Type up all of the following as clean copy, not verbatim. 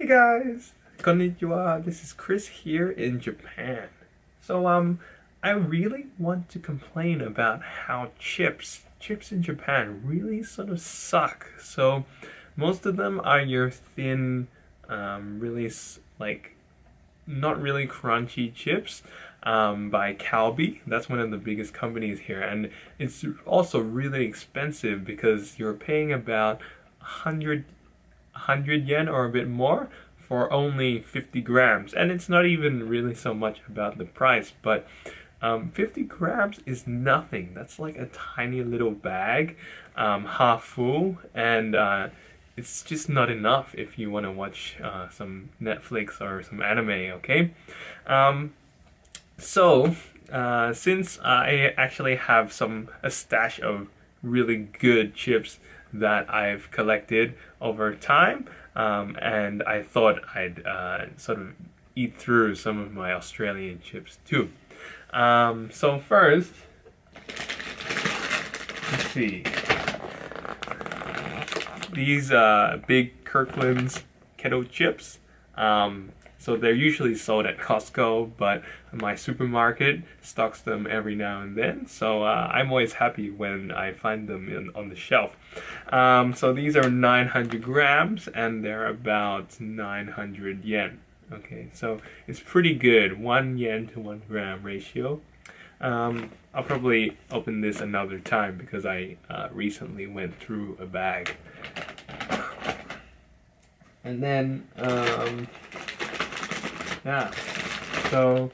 guys, konnichiwa. This is Chris here in Japan. I really want to complain about how chips in Japan really sort of suck. So, most of them are your thin, really like not really crunchy chips by Calbee. That's one of the biggest companies here, and it's also really expensive because you're paying about 100 yen or a bit more for only 50 grams. And it's not even really so much about the price, but 50 grams is nothing. That's like a tiny little bag, half full, and it's just not enough if you want to watch some Netflix or some anime, okay? Since I actually have a stash of really good chips that I've collected over time, and I thought I'd sort of eat through some of my Australian chips too. So first, let's see. These big Kirkland's kettle chips. So they're usually sold at Costco, but my supermarket stocks them every now and then. So I'm always happy when I find them on the shelf. So these are 900 grams and they're about 900 yen. Okay, so it's pretty good, 1 yen to 1 gram ratio. I'll probably open this another time because I recently went through a bag. And then, yeah, so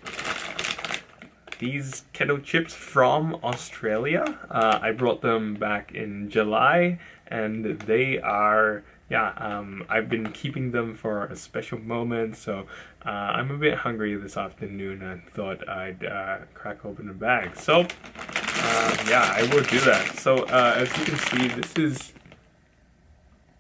these kettle chips from Australia, I brought them back in July, and they are, I've been keeping them for a special moment, so I'm a bit hungry this afternoon and thought I'd crack open a bag. So, I will do that. So, as you can see, this is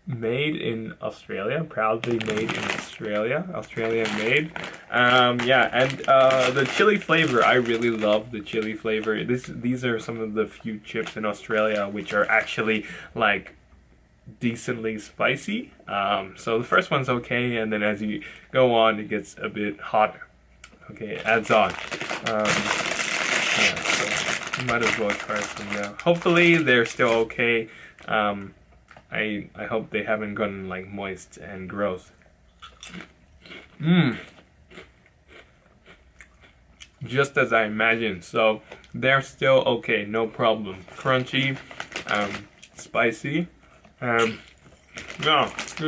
made in Australia, proudly made in Australia, Australian made. And the chili flavor, I really love the chili flavor. These are some of the few chips in Australia which are actually like decently spicy. So the first one's okay, and then as you go on, it gets a bit hotter. Okay, it adds on. So you might as well try some now. Hopefully they're still okay. I hope they haven't gotten like moist and gross. Just as I imagined. So they're still okay, no problem. Crunchy, spicy, just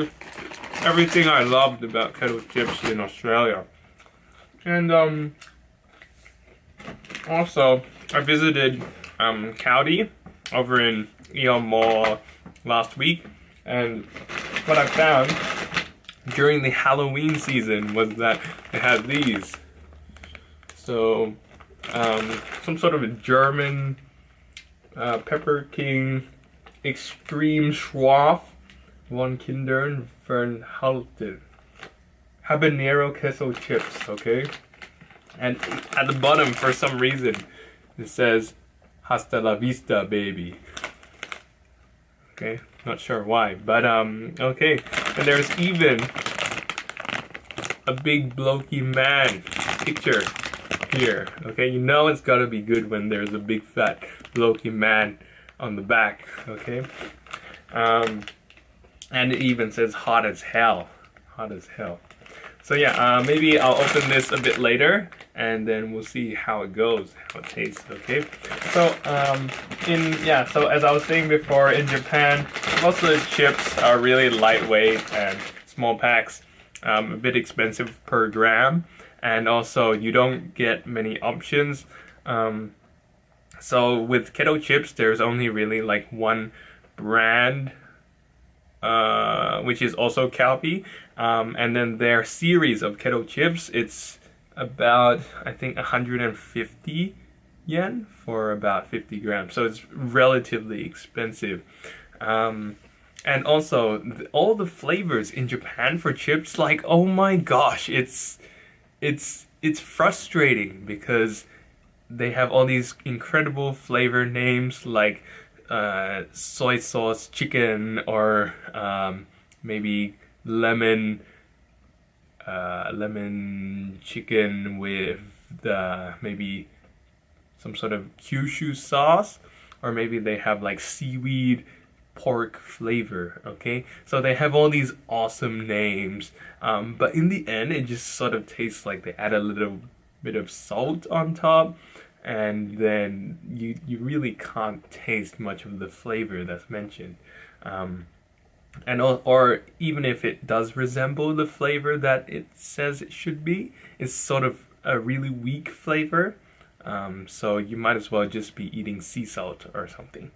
everything I loved about kettle chips in Australia. And also I visited Caldi over in Eon Mall last week, and what I found during the Halloween season was that they had these. So, some sort of a German Pepper King Extreme Schwaff von Kindern Fernhalten Habanero Queso chips, okay? And at the bottom, for some reason, it says Hasta la vista, baby. Okay, not sure why, but okay. And there's even a big blokey man picture here. Okay, you know it's gotta be good when there's a big fat blokey man on the back. Okay, and it even says hot as hell. Hot as hell. So yeah, maybe I'll open this a bit later, and then we'll see how it goes, how it tastes, okay? So, so as I was saying before, in Japan, most of the chips are really lightweight and small packs, a bit expensive per gram, and also you don't get many options. So with kettle chips, there's only really like one brand, which is also Calbee, and then their series of kettle chips, it's about, I think, 150 yen for about 50 grams, so it's relatively expensive. And also, all the flavors in Japan for chips, like, oh my gosh, it's frustrating because they have all these incredible flavor names like soy sauce chicken, or maybe lemon lemon chicken with the maybe some sort of Kyushu sauce, or maybe they have like seaweed pork flavor. Okay, so they have all these awesome names, but in the end it just sort of tastes like they add a little bit of salt on top, and then you really can't taste much of the flavor that's mentioned. Or even if it does resemble the flavor that it says it should be, it's sort of a really weak flavor. So you might as well just be eating sea salt or something.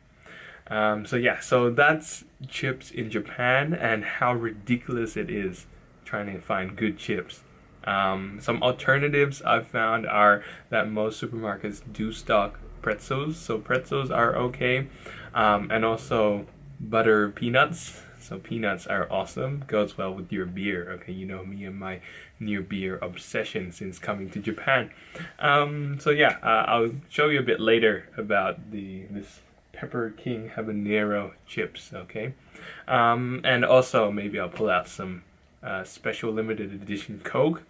So that's chips in Japan and how ridiculous it is trying to find good chips. Some alternatives I've found are that most supermarkets do stock pretzels, so pretzels are okay, and also butter peanuts. So peanuts are awesome, goes well with your beer. Okay, you know me and my new beer obsession since coming to Japan. I'll show you a bit later about this Pepper King habanero chips. Okay, and also maybe I'll pull out some special limited edition Coke,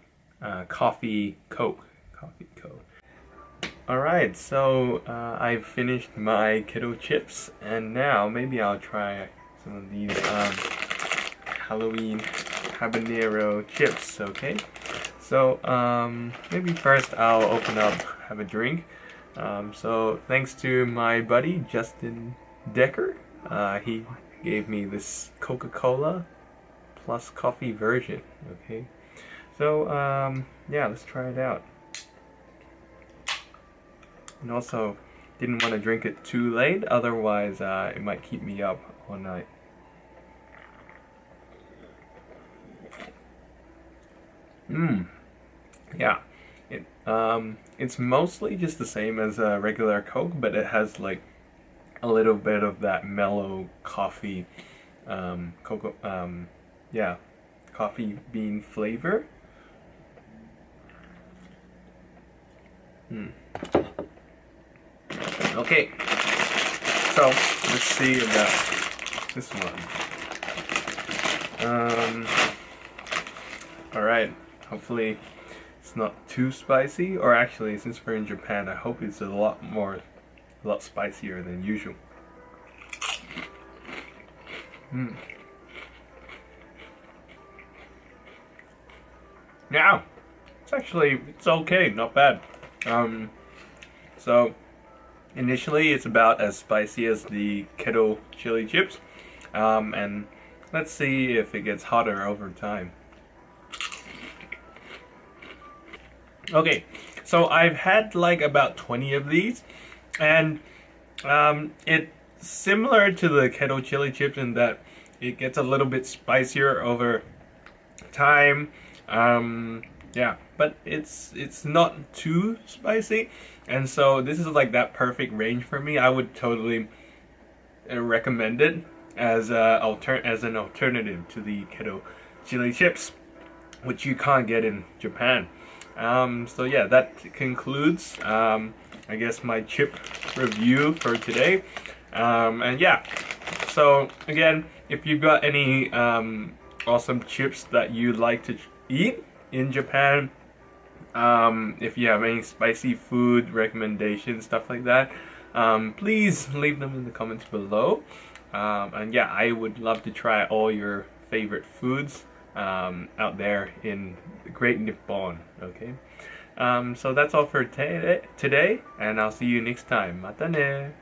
coffee Coke. Alright, so I've finished my keto chips, and now maybe I'll try some of these Halloween habanero chips. Okay, so maybe first I'll open up, have a drink. So thanks to my buddy Justin Decker, he gave me this Coca Cola plus coffee version. Okay, so let's try it out. And also didn't want to drink it too late, otherwise it might keep me up all night. Yeah, it's mostly just the same as a regular Coke, but it has like a little bit of that mellow coffee, coffee bean flavor. Okay, so let's see about this one. Alright, hopefully it's not too spicy, or actually since we're in Japan I hope it's a lot spicier than usual. Yeah, it's okay, not bad. So initially it's about as spicy as the keto chili chips, and let's see if it gets hotter over time. Okay, so I've had like about 20 of these, and it's similar to the keto chili chips in that it gets a little bit spicier over time. But it's not too spicy, and so this is like that perfect range for me. I would totally recommend it as an alternative to the keto chili chips, which you can't get in Japan. That concludes I guess my chip review for today. So again, if you've got any awesome chips that you'd like to eat in Japan, if you have any spicy food recommendations, stuff like that, please leave them in the comments below. I would love to try all your favorite foods out there in the Great Nippon. Okay, so that's all for today, and I'll see you next time. Mata ne!